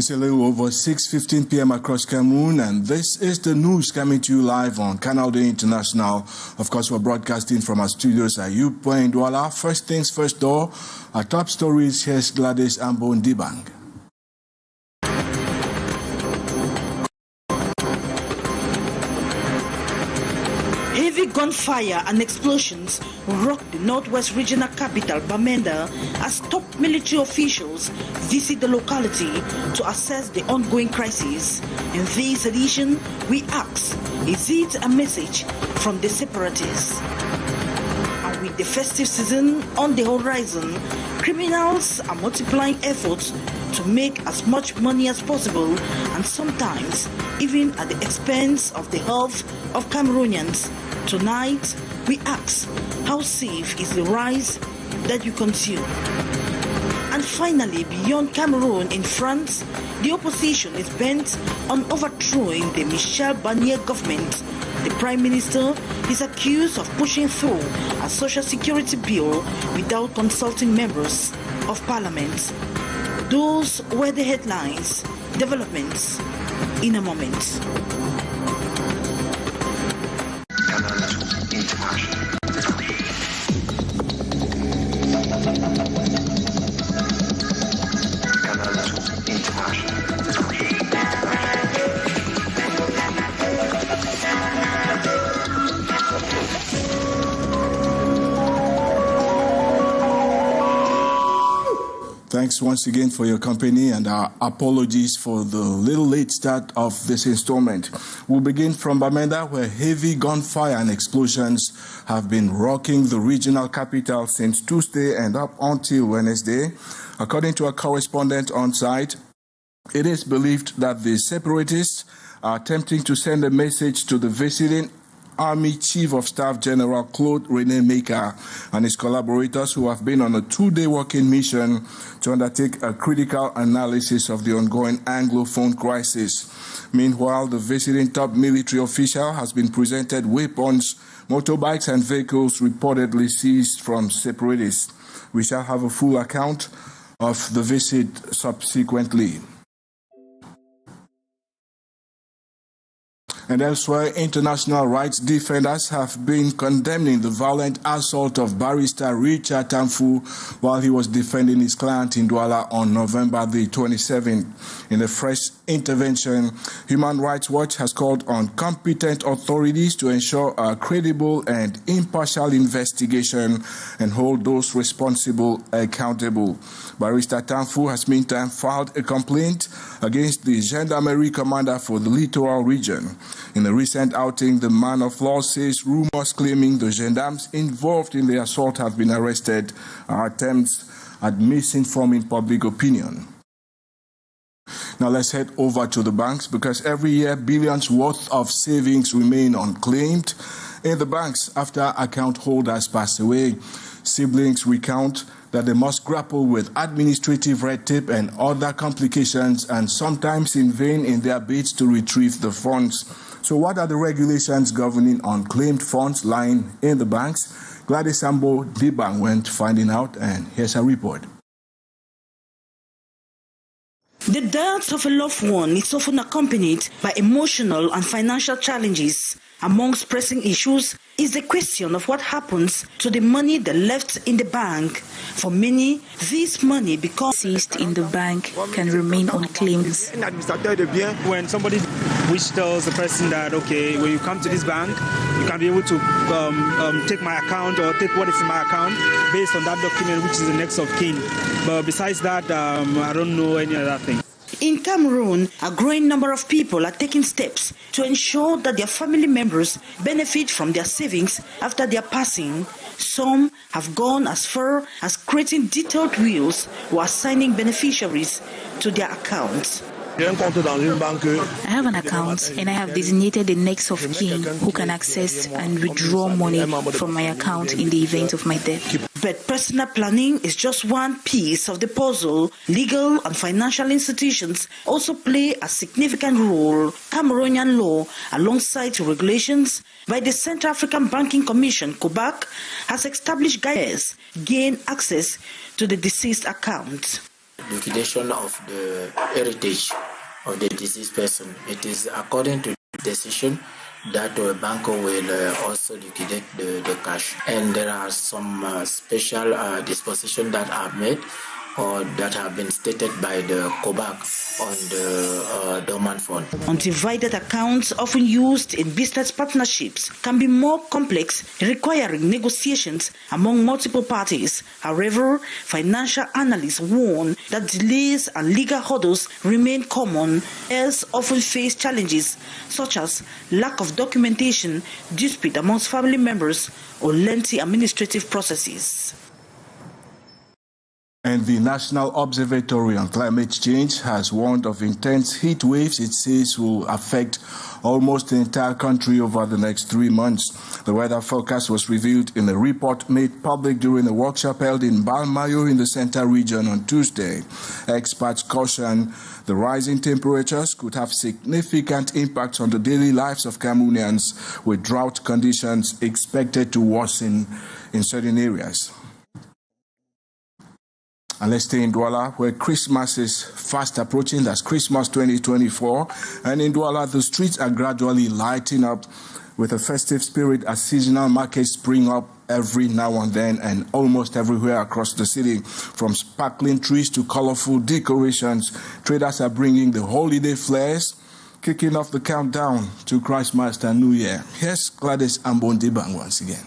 It's a little over 6:15 p.m. across Cameroon, and this is the news coming to you live on Canal International. Of course, we're broadcasting from our studios at Près in Douala. First things first, though, our top stories. Here's Gladys Ambon-Dibang. Heavy gunfire and explosions rocked the northwest regional capital, Bamenda, as top military officials visit the locality to assess the ongoing crisis. In this edition, we ask, is it a message from the separatists? And with the festive season on the horizon, criminals are multiplying efforts to make as much money as possible, and sometimes even at the expense of the health of Cameroonians. Tonight, we ask, how safe is the rice that you consume? And finally, beyond Cameroon, in France, the opposition is bent on overthrowing the Michel Barnier government. The Prime Minister is accused of pushing through a social security bill without consulting members of Parliament. Those were the headlines. Developments in a moment. Thanks once again for your company, and our apologies for the little late start of this installment. We'll begin from Bamenda, where heavy gunfire and explosions have been rocking the regional capital since Tuesday and up until Wednesday. According to a correspondent on site, it is believed that the separatists are attempting to send a message to the visiting Army Chief of Staff General Claude René Maker and his collaborators, who have been on a two-day working mission to undertake a critical analysis of the ongoing Anglophone crisis. Meanwhile, the visiting top military official has been presented weapons, motorbikes and vehicles reportedly seized from separatists. We shall have a full account of the visit subsequently. And elsewhere, international rights defenders have been condemning the violent assault of barrister Richard Tamfu while he was defending his client in Douala on November the 27th. In a fresh intervention, Human Rights Watch has called on competent authorities to ensure a credible and impartial investigation and hold those responsible accountable. Barrister Tamfu has meantime filed a complaint against the Gendarmerie commander for the littoral region. In a recent outing, the man of law says rumors claiming the gendarmes involved in the assault have been arrested are attempts at misinforming public opinion. Now let's head over to the banks, because every year billions worth of savings remain unclaimed in the banks after account holders pass away. Siblings recount that they must grapple with administrative red tape and other complications, and sometimes in vain, in their bids to retrieve the funds. So what are the regulations governing unclaimed funds lying in the banks? Gladys Ambon-Dibang went finding out, and here's a report. The death of a loved one is often accompanied by emotional and financial challenges. Amongst pressing issues is the question of what happens to the money they left in the bank. For many, this money becomes seized in the bank can remain unclaimed. When somebody which tells the person that, okay, when you come to this bank, you can be able to take my account or take what is in my account based on that document, which is the next of kin. But besides that, I don't know any other thing. In Cameroon, a growing number of people are taking steps to ensure that their family members benefit from their savings after their passing. Some have gone as far as creating detailed wills or assigning beneficiaries to their accounts. I have an account and I have designated the next of kin who can access and withdraw money from my account in the event of my death. But personal planning is just one piece of the puzzle. Legal and financial institutions also play a significant role. Cameroonian law, alongside regulations by the Central African Banking Commission, COBAC, has established guidelines to gain access to the deceased account. liquidation of the heritage of the deceased person. It is according to the decision that the bank will also liquidate the cash. And there are some special dispositions that are made or that have been stated by the COBAC on the dormant fund. Undivided accounts, often used in business partnerships, can be more complex, requiring negotiations among multiple parties. However, financial analysts warn that delays and legal hurdles remain common, as often face challenges such as lack of documentation, dispute amongst family members, or lengthy administrative processes. And the National Observatory on Climate Change has warned of intense heat waves it says will affect almost the entire country over the next 3 months. The weather forecast was revealed in a report made public during a workshop held in Balmayo in the Central region on Tuesday. Experts caution the rising temperatures could have significant impacts on the daily lives of Cameroonians, with drought conditions expected to worsen in certain areas. And let's stay in Douala, where Christmas is fast approaching. That's Christmas 2024. And in Douala, the streets are gradually lighting up with a festive spirit as seasonal markets spring up every now and then and almost everywhere across the city. From sparkling trees to colorful decorations, traders are bringing the holiday flares, kicking off the countdown to Christmas and New Year. Here's Gladys Ambondibang once again.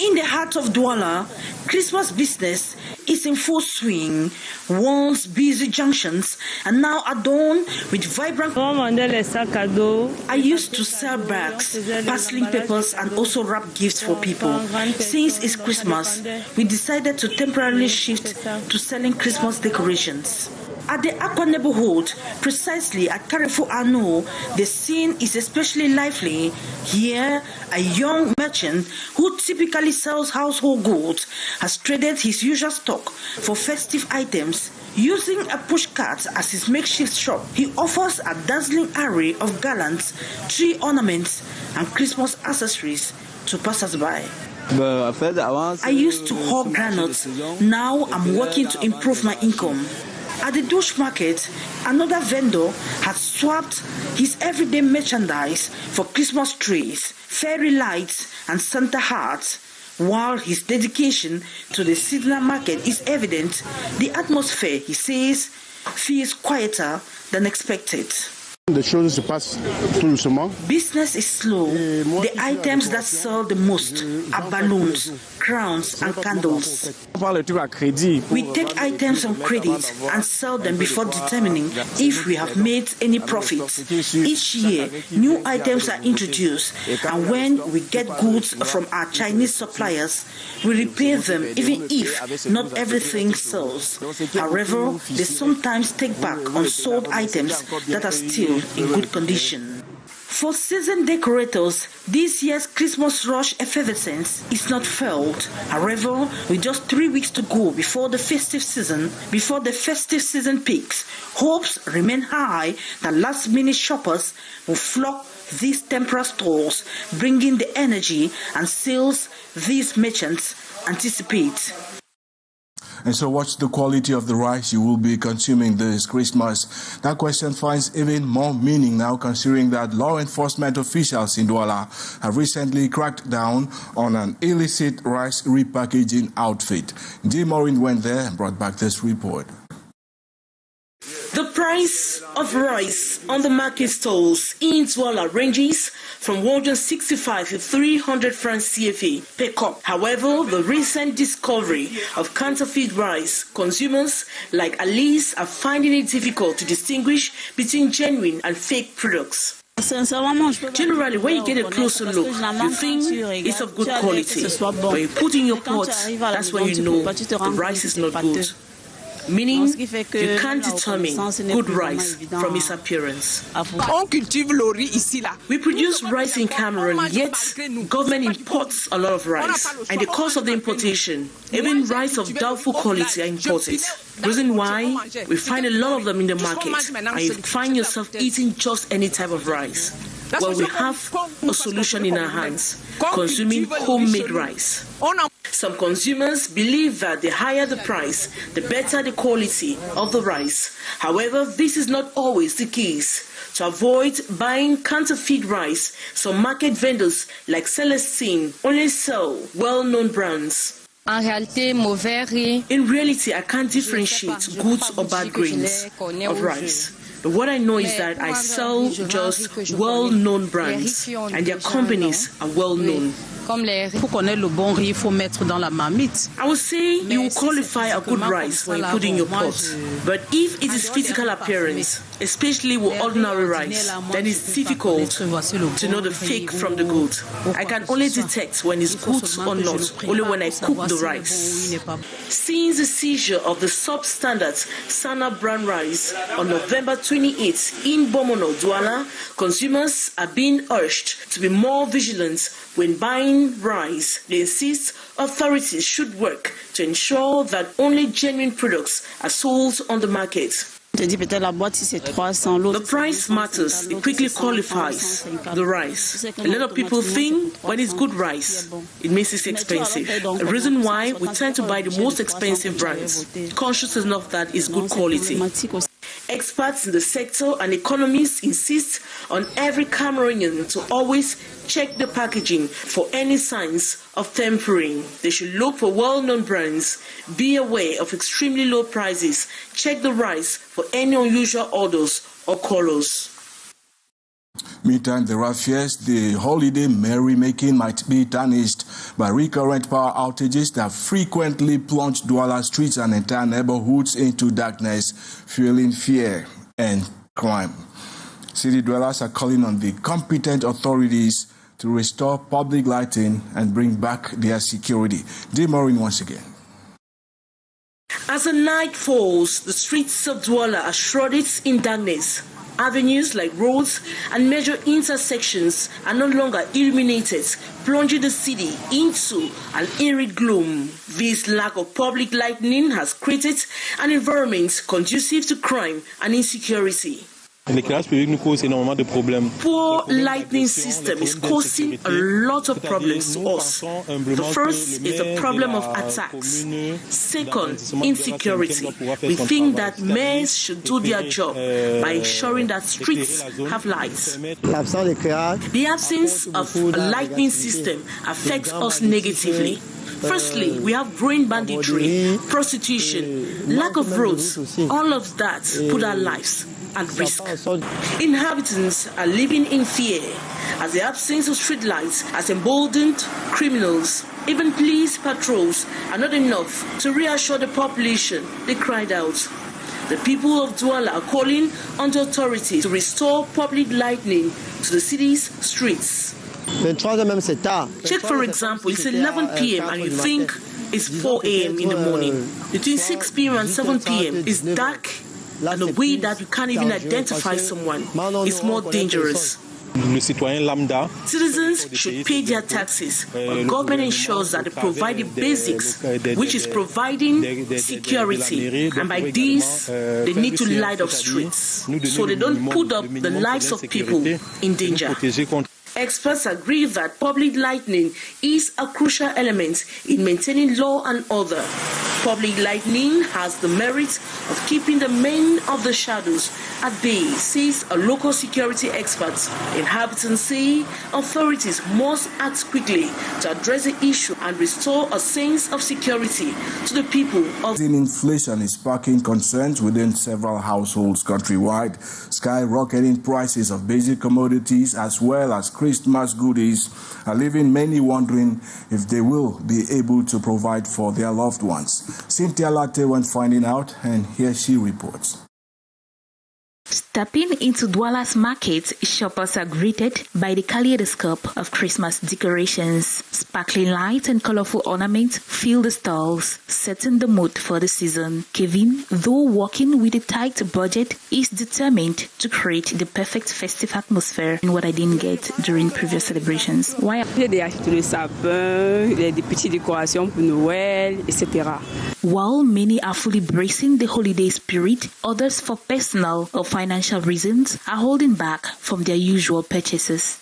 In the heart of Douala, Christmas business is in full swing. Once busy junctions are now adorned with vibrant. I used to sell bags, parceling papers, and also wrap gifts for people. Since it's Christmas, we decided to temporarily shift to selling Christmas decorations. At the Aqua neighborhood, precisely at Carrefour Arnaud, the scene is especially lively. Here, a young merchant who typically sells household goods has traded his usual stock for festive items. Using a push cart as his makeshift shop, he offers a dazzling array of garlands, tree ornaments, and Christmas accessories to passers-by. I used to haul granules. Now I'm working to improve my income. At the Douche Market, another vendor had swapped his everyday merchandise for Christmas trees, fairy lights, and Santa hats. While his dedication to the seasonal market is evident, the atmosphere, he says, feels quieter than expected. Business is slow. The items that sell the most are balloons, crowns, and candles. We take items on credit and sell them before determining if we have made any profit. Each year, new items are introduced, and when we get goods from our Chinese suppliers, we repay them even if not everything sells. However, they sometimes take back unsold items that are still in good condition. For seasoned decorators, this year's Christmas rush effervescence is not felt. However, with just 3 weeks to go before the festive season peaks, hopes remain high that last-minute shoppers will flock these temporary stores, bringing the energy and sales these merchants anticipate. And so what's the quality of the rice you will be consuming this Christmas? That question finds even more meaning now, considering that law enforcement officials in Douala have recently cracked down on an illicit rice repackaging outfit. D. Maureen went there and brought back this report. The price of rice on the market stalls in Douala ranges from 165 to 300 francs CFA per cup. However, the recent discovery of counterfeit rice, consumers like Alice are finding it difficult to distinguish between genuine and fake products. Generally, when you get a closer look, you think it's of good quality. When you put in your pot, that's when you know the rice is not good. Meaning, you can't determine good rice from its appearance. We produce rice in Cameroon, yet government imports a lot of rice. And the cost of the importation, even rice of doubtful quality are imported. Reason why we find a lot of them in the market, and you find yourself eating just any type of rice. Well, we have a solution in our hands, consuming homemade rice. Some consumers believe that the higher the price, the better the quality of the rice. However, this is not always the case. To avoid buying counterfeit rice, some market vendors like Celestine only sell well-known brands. In reality, I can't differentiate good or bad grains of rice. But what I know is that I sell just well-known brands, and their companies are well-known. I would say you will qualify a good rice when you put in your pot. But if it is physical appearance, especially with ordinary rice, then it's difficult to know the fake from the good. I can only detect when it's good or not, only when I cook the rice. Since the seizure of the substandard Sana brown rice on November 28th in Bomono, Douala, consumers are being urged to be more vigilant when buying rice. They insist authorities should work to ensure that only genuine products are sold on the market. The price matters. It quickly qualifies the rice. A lot of people think when it's good rice, it makes it expensive. The reason why we tend to buy the most expensive brands, conscious enough that it's good quality. Experts in the sector and economists insist on every Cameroonian to always check the packaging for any signs of tampering. They should look for well-known brands, be aware of extremely low prices, check the rice for any unusual odors or colors. Meantime, there are fears the holiday merrymaking might be tarnished by recurrent power outages that frequently plunge Douala streets and entire neighborhoods into darkness, fueling fear and crime. City dwellers are calling on the competent authorities to restore public lighting and bring back their security. Maureen once again. As the night falls, the streets of Douala are shrouded in darkness. Avenues like roads and major intersections are no longer illuminated, plunging the city into an eerie gloom. This lack of public lighting has created an environment conducive to crime and insecurity. Poor lighting system is causing a lot of problems to us. The first is the problem of attacks. Second, insecurity. We think that mayors should do their job by ensuring that streets have lights. The absence of a lighting system affects us negatively. Firstly, we have growing banditry, prostitution, lack of roads. All of that put our lives at risk. Inhabitants are living in fear as the absence of streetlights has emboldened criminals. Even police patrols are not enough to reassure the population, they cried out. The people of Douala are calling on the authorities to restore public lighting to the city's streets. Check, for example, it's 11 p.m. and you think it's 4 a.m. in the morning. Between 6 p.m. and 7 p.m. it's dark in a way that you can't even identify someone. It's more dangerous. Citizens should pay their taxes, but government ensures that they provide the basics, which is providing security. And by this, they need to light up streets, so they don't put up the lives of people in danger. Experts agree that public lighting is a crucial element in maintaining law and order. Public lighting has the merit of keeping the men of the shadows at bay, says a local security expert. Inhabitants say authorities must act quickly to address the issue and restore a sense of security to the people. Inflation is sparking concerns within several households countrywide. Skyrocketing prices of basic commodities as well as Christmas goodies are leaving many wondering if they will be able to provide for their loved ones. Cynthia Latte went finding out, and here she reports. Stepping into Douala's market, shoppers are greeted by the kaleidoscope of Christmas decorations. Sparkling lights and colorful ornaments fill the stalls, setting the mood for the season. Kevin, though working with a tight budget, is determined to create the perfect festive atmosphere in what I didn't get during previous celebrations. Why? While many are fully embracing the holiday spirit, others, for personal or financial reasons, are holding back from their usual purchases.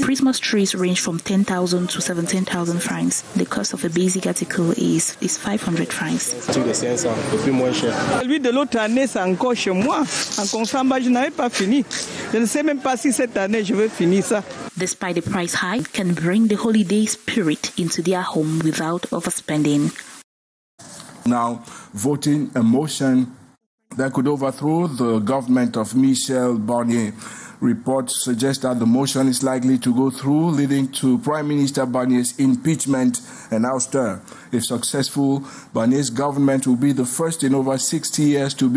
Christmas trees range from 10,000 to 17,000 francs. The cost of a basic article is 500 francs. Celui de l'autre année, c'est encore chez moi. En consommation, je n'avais pas fini. Je ne sais même pas si cette année, je vais finir ça. Despite the price hike, can bring the holiday spirit into their home without overspending. Now, voting a motion that could overthrow the government of Michel Barnier. Reports suggest that the motion is likely to go through, leading to Prime Minister Barnier's impeachment and ouster. If successful, Barnier's government will be the first in over 60 years to be